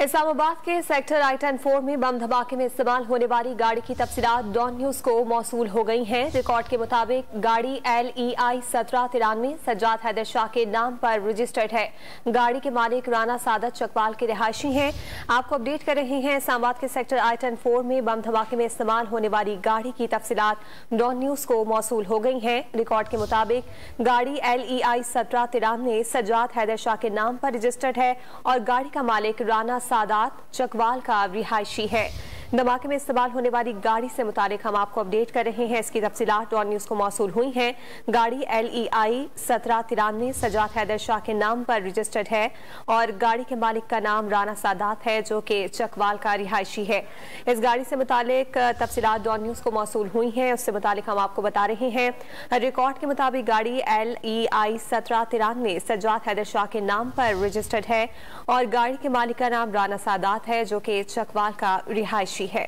इस्लामाबाद के sector I-10-4 में बम धमाके में इस्तेमाल होने वाली गाड़ी की तफसीलात डॉन न्यूज को मौसूल हो गई हैं। रिकॉर्ड के मुताबिक गाड़ी LEI 1793 सज्जाद हैदर शाह के नाम पर रजिस्टर्ड है। गाड़ी के मालिक राना सादत चकवाल के रिहायशी हैं। आपको अपडेट कर रहे हैं, इस्लामाबाद के सेक्टर I-10-4 में बम धमाके में इस्तेमाल होने वाली गाड़ी की तफसीलात डॉन न्यूज को मौसूल हो गई हैं। रिकॉर्ड के मुताबिक गाड़ी LEI 1793 सज्जाद हैदर शाह के नाम पर रजिस्टर्ड है और गाड़ी का मालिक राना सादात चकवाल का रिहायशी है। धमाके में इस्तेमाल होने वाली गाड़ी से मुतालिक हम आपको अपडेट कर रहे हैं। इसकी तफसीलात डॉन न्यूज को मौसूल हुई हैं। गाड़ी LEI 1793 सज्जाद हैदर शाह के नाम पर रजिस्टर्ड है और गाड़ी के मालिक का नाम राना सादात है, जो कि चकवाल का रिहायशी है। इस गाड़ी से मुतालिक तफसीलात डॉन न्यूज को मौसूल हुई हैं, उससे मुतालिक हम आपको बता रहे हैं। रिकॉर्ड के मुताबिक गाड़ी LEI 1793 सज्जाद हैदर शाह के नाम पर रजिस्टर्ड है और गाड़ी के मालिक का नाम राना सादात है, जो कि चकवाल का रिहायशी है।